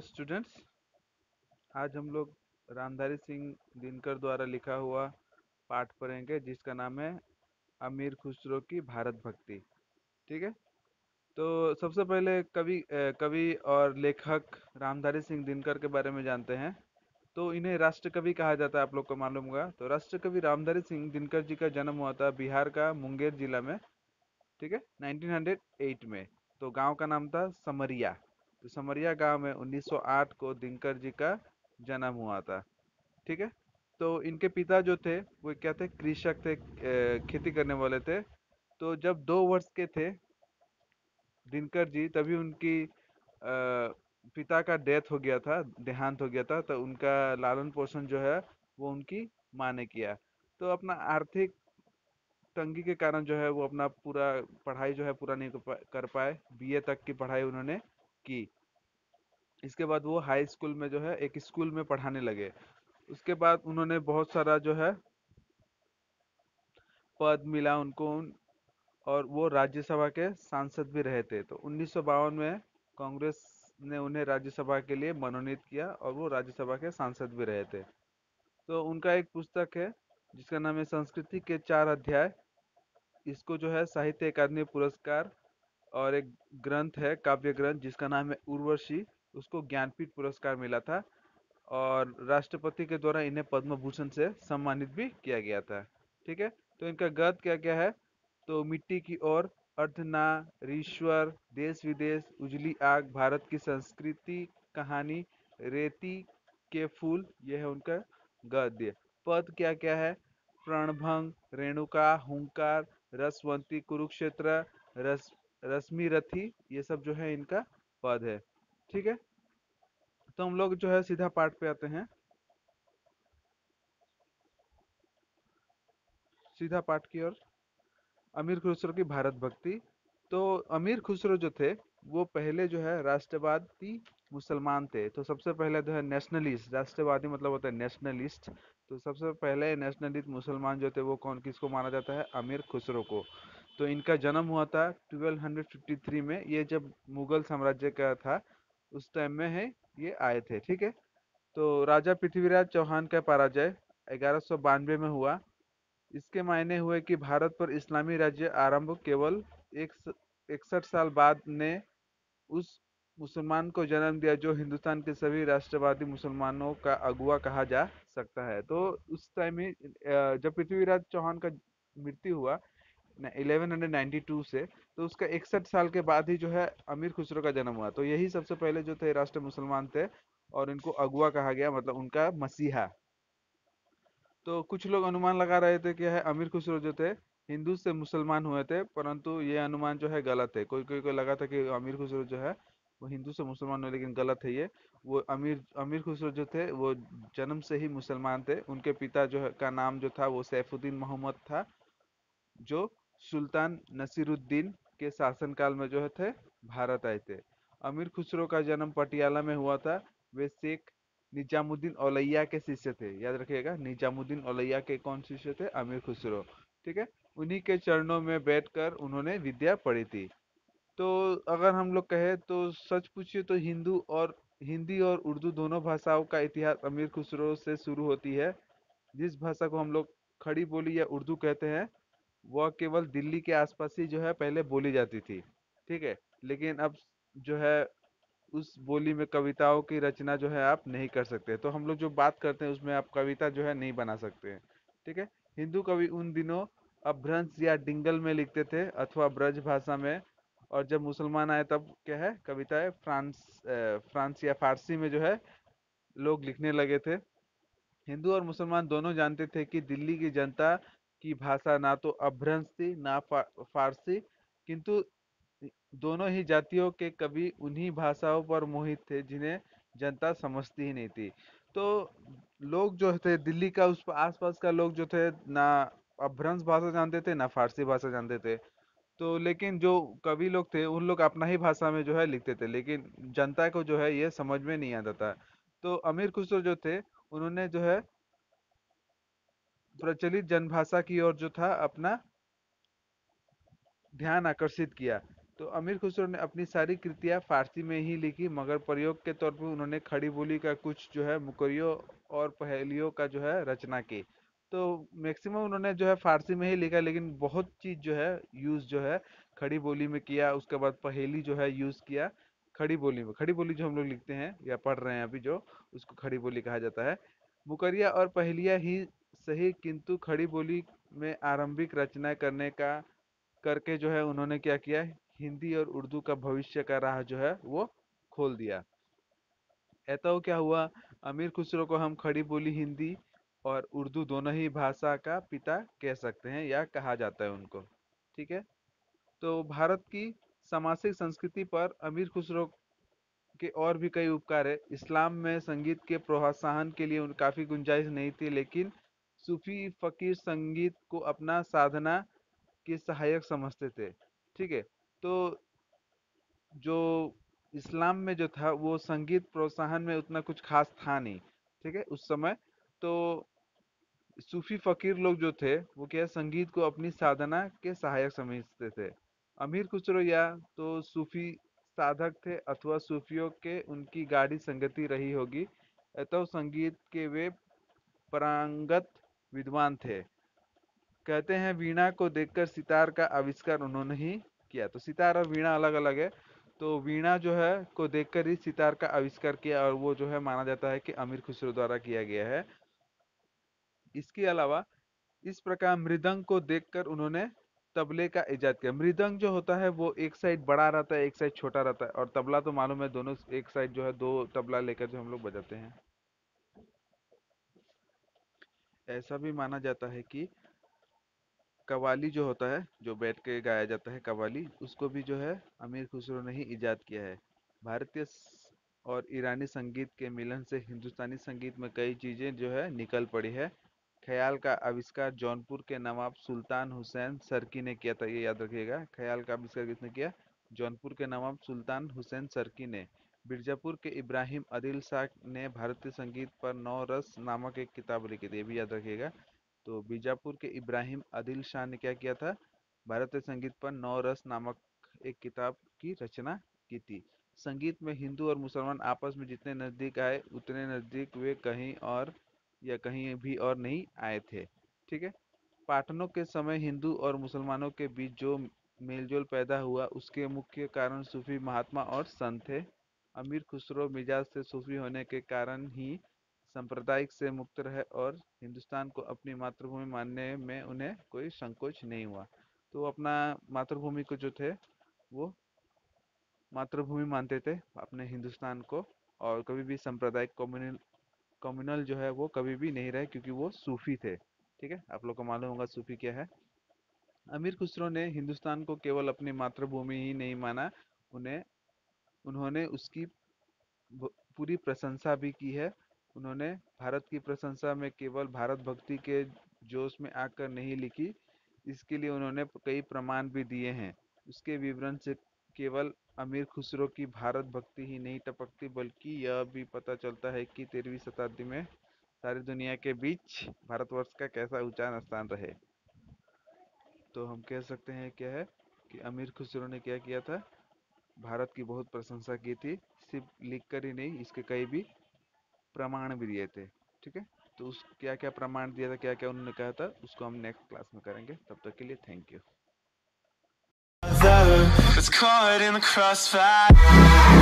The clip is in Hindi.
स्टूडेंट्स, आज हम लोग रामधारी सिंह दिनकर द्वारा लिखा हुआ पाठ पढ़ेंगे जिसका नाम है अमीर खुसरो की भारत भक्ति। ठीक है। तो सबसे पहले कवि और लेखक रामधारी सिंह दिनकर के बारे में जानते हैं। तो इन्हें राष्ट्र कवि कहा जाता है, आप लोग को मालूम होगा। तो राष्ट्र कवि रामधारी सिंह दिनकर जी का जन्म हुआ था बिहार का मुंगेर जिला में। ठीक है, 1908 में। तो गांव का नाम था समरिया। तो समरिया गांव में 1908 को दिनकर जी का जन्म हुआ था। ठीक है। तो इनके पिता जो थे वो क्या थे, कृषक थे, खेती करने वाले थे। तो जब 2 वर्ष के थे दिनकर जी, तभी उनकी पिता का डेथ हो गया था, देहांत हो गया था। तो उनका लालन पोषण जो है वो उनकी माँ ने किया। तो अपना आर्थिक तंगी के कारण जो है वो अपना पूरा पढ़ाई जो है पूरा नहीं कर पाए। बीए तक की पढ़ाई उन्होंने की। इसके बाद वो हाई स्कूल में जो है एक स्कूल में पढ़ाने लगे। उसके बाद उन्होंने बहुत सारा जो है पद मिला उनको और वो राज्यसभा के सांसद भी रहे थे। तो 1952 में कांग्रेस ने उन्हें राज्यसभा के लिए मनोनीत किया और वो राज्यसभा के सांसद भी रहे थे। तो उनका एक पुस्तक है जिसका नाम है संस्कृति के 4 अध्याय। इसको जो है साहित्य अकादमी पुरस्कार, और एक ग्रंथ है काव्य ग्रंथ जिसका नाम है उर्वशी, उसको ज्ञानपीठ पुरस्कार मिला था। और राष्ट्रपति के द्वारा इन्हें पद्म भूषण से सम्मानित भी किया गया था। ठीक है। तो इनका गद्य क्या क्या है, तो मिट्टी की ओर, अर्धनारीश्वर, देश विदेश, उजली आग, भारत की संस्कृति, कहानी, रेती के फूल, ये है उनका गद्य। पद क्या क्या है, प्रणभंग, रेणुका, हुंकार, रसवंती, कुरुक्षेत्र, रस रश्मिरथी, ये सब जो है इनका पद है। ठीक है। तो हम लोग जो है सीधा पाठ पे आते हैं, सीधा पाठ की ओर। अमीर खुसरो की भारत भक्ति। तो अमीर खुसरो जो थे वो पहले जो है राष्ट्रवादी मुसलमान थे। तो सबसे पहले जो है नेशनलिस्ट, राष्ट्रवादी मतलब होता है नेशनलिस्ट। तो सबसे पहले नेशनलिस्ट मुसलमान जो थे वो कौन, किसको माना जाता है, अमीर खुसरो को। तो इनका जन्म हुआ था 1253 में। ये जब मुगल साम्राज्य का था उस टाइम में है ये आए थे। ठीक है। तो राजा पृथ्वीराज चौहान का पराजय 1192 में हुआ। इसके मायने हुए कि भारत पर इस्लामी राज्य आरंभ केवल एक 61 साल बाद ने उस मुसलमान को जन्म दिया जो हिंदुस्तान के सभी राष्ट्रवादी मुसलमानों का अगुवा कहा जा सकता है। तो उस टाइम में जब पृथ्वीराज चौहान का मृत्यु हुआ 1192 से, तो उसका 61 साल के बाद ही जो है अमीर खुसरो का जन्म हुआ। तो यही सबसे पहले जो थे राष्ट्र मुसलमान थे और इनको अगुवा कहा गया, मतलब उनका मसीहा। तो कुछ लोग अनुमान लगा रहे थे कि है अमीर खुसरो जो थे हिंदू से मुसलमान हुए थे, परंतु ये अनुमान जो है गलत है। कोई कोई को लगा था कि अमीर खुसरो जो है वो हिंदू से मुसलमान हुए, लेकिन गलत है ये। वो अमीर अमीर खुसरो जो थे वो जन्म से ही मुसलमान थे। उनके पिता जो है का नाम जो था वो सैफुद्दीन मोहम्मद था, जो सुल्तान नसीरुद्दीन के शासनकाल में जो है थे भारत आए थे। अमीर खुसरो का जन्म पटियाला में हुआ था। वे शेख निजामुद्दीन औलैया के शिष्य थे। याद रखिएगा, निजामुद्दीन औलैया के कौन शिष्य थे, अमीर खुसरो। ठीक है। उन्हीं के चरणों में बैठकर उन्होंने विद्या पढ़ी थी। तो अगर हम लोग कहें तो सच पूछिए तो हिंदी और उर्दू दोनों भाषाओं का इतिहास अमीर खुसरो से शुरू होती है। जिस भाषा को हम लोग खड़ी बोली या उर्दू कहते हैं वह केवल दिल्ली के आसपास ही जो है पहले बोली जाती थी। ठीक है। लेकिन अब जो है उस बोली में कविताओं की रचना जो है आप नहीं कर सकते। तो हम लोग जो बात करते हैं उसमें आप कविता जो है नहीं बना सकते हैं। ठीक है। हिंदू कवि उन दिनों अपभ्रंश या डिंगल में लिखते थे अथवा ब्रज भाषा में। और जब मुसलमान आए तब क्या है, कविताएं फ्रांस या फारसी में जो है लोग लिखने लगे थे। हिंदू और मुसलमान दोनों जानते थे कि दिल्ली की जनता की भाषा ना तो अपभ्रंश थी ना फारसी, किंतु दोनों ही जातियों के कवि उन्हीं भाषाओं पर मोहित थे जिन्हें जनता समझती ही नहीं थी। तो लोग जो थे दिल्ली का उस आसपास का लोग जो थे ना अपभ्रंश भाषा जानते थे ना फारसी भाषा जानते थे। तो लेकिन जो कवि लोग थे उन लोग अपना ही भाषा में जो है लिखते थे, लेकिन जनता को जो है ये समझ में नहीं आता था। तो अमीर खुसरो जो थे उन्होंने जो है प्रचलित जनभाषा की ओर जो था अपना ध्यान आकर्षित किया। तो अमीर खुसरो ने अपनी सारी कृतियां फारसी में ही लिखी, मगर प्रयोग के तौर पर उन्होंने खड़ी बोली का कुछ जो है मुकरियों और पहेलियों का जो है रचना की। तो मैक्सिमम उन्होंने जो है फारसी में ही लिखा, लेकिन बहुत चीज जो है यूज जो है खड़ी बोली में किया। उसके बाद पहेली जो है यूज किया खड़ी बोली में। खड़ी बोली जो हम लोग लिखते हैं या पढ़ रहे हैं अभी, जो उसको खड़ी बोली कहा जाता है। मुकरिया और पहेलियां ही सही, किंतु खड़ी बोली में आरंभिक रचना करने का करके जो है उन्होंने क्या किया, हिंदी और उर्दू का भविष्य का राह जो है वो खोल दिया। ऐसा क्या हुआ, अमीर खुसरो को हम खड़ी बोली हिंदी और उर्दू दोनों ही भाषा का पिता कह सकते हैं या कहा जाता है उनको। ठीक है। तो भारत की सामाजिक संस्कृति पर अमीर खुसरो के और भी कई उपकार है। इस्लाम में संगीत के प्रोत्साहन के लिए काफी गुंजाइश नहीं थी, लेकिन सूफी फकीर संगीत को अपना साधना के सहायक समझते थे। ठीक है। तो जो इस्लाम में जो था वो संगीत प्रोत्साहन में उतना कुछ खास था नहीं। ठीक है उस समय। तो सूफी फकीर लोग जो थे वो क्या है, संगीत को अपनी साधना के सहायक समझते थे। अमीर खुसरो या तो सूफी साधक थे अथवा सूफियों के उनकी गाढ़ी संगति रही होगी। तो संगीत के वे पारंगत विद्वान थे। कहते हैं वीणा को देखकर सितार का आविष्कार उन्होंने ही किया। तो सितार और वीणा अलग अलग है। तो वीणा जो है को देखकर ही सितार का आविष्कार किया, और वो जो है माना जाता है कि अमीर खुसरो द्वारा किया गया है। इसके अलावा इस प्रकार मृदंग को देखकर उन्होंने तबले का इजाद किया। मृदंग जो होता है वो एक साइड बड़ा रहता है, एक साइड छोटा रहता है, और तबला तो मालूम है दोनों एक साइड जो है, दो तबला लेकर जो हम लोग बजाते हैं। ऐसा भी माना जाता है कि कव्वाली जो होता है, जो बैठ के गाया जाता है कव्वाली, उसको भी जो है अमीर खुसरो ने ही इजाद किया है। भारतीय और ईरानी संगीत के मिलन से हिंदुस्तानी संगीत में कई चीजें जो है निकल पड़ी है। ख्याल का आविष्कार जौनपुर के नवाब सुल्तान हुसैन सरकी ने किया था, ये याद रखिएगा। ख्याल का आविष्कार किसने किया? जौनपुर के नवाब सुल्तान हुसैन सरकी ने। बीजापुर के इब्राहिम आदिल शाह ने भारतीय संगीत पर नौ रस नामक एक किताब लिखी थी, ये भी याद रखिएगा। तो बीजापुर के इब्राहिम आदिल शाह ने क्या किया था? भारतीय संगीत पर नौ रस नामक एक किताब की रचना की थी। संगीत में हिंदू और मुसलमान आपस में जितने नजदीक आए, उतने नजदीक वे कहीं और या कहीं भी और नहीं आए थे। ठीक है। पाटनों के समय हिंदू और मुसलमानों के बीच जो मेलजोल पैदा हुआ, उसके मुख्य कारण सूफी महात्मा और संत थे। अमीर खुसरो मिजाज से सूफी होने के कारण ही सांप्रदायिक से मुक्त रहे और हिंदुस्तान को अपनी मातृभूमि मानने में उन्हें कोई संकोच नहीं हुआ। तो वो अपना मातृभूमि को जो थे वो मातृभूमि मानते थे अपने हिंदुस्तान को, और कभी भी सांप्रदायिक कम्युनल कम्युनल जो है वो कभी भी नहीं रहे, क्योंकि वो सूफी थे। ठीक है, आप लोग को मालूम होगा सूफी क्या है। अमीर खुसरो ने हिंदुस्तान को केवल अपनी मातृभूमि ही नहीं माना, उन्हें उन्होंने उसकी पूरी प्रशंसा भी की है। उन्होंने भारत की प्रशंसा में केवल भारत भक्ति के जोश में आकर नहीं लिखी, इसके लिए उन्होंने कई प्रमाण भी दिए हैं। उसके विवरण से केवल अमीर खुसरो की भारत भक्ति ही नहीं टपकती, बल्कि यह भी पता चलता है कि 13वीं शताब्दी में सारी दुनिया के बीच भारतवर्ष का कैसा ऊंचा स्थान रहे। तो हम कह सकते हैं क्या है कि अमीर खुसरो ने क्या किया था, भारत की बहुत प्रशंसा की थी। सिर्फ लिख कर ही नहीं, इसके कई भी प्रमाण भी दिए थे। ठीक है। तो उस क्या क्या प्रमाण दिया था, क्या क्या उन्होंने कहा था, उसको हम नेक्स्ट क्लास में करेंगे। तब तक के लिए thank you. That's caught in the crossfire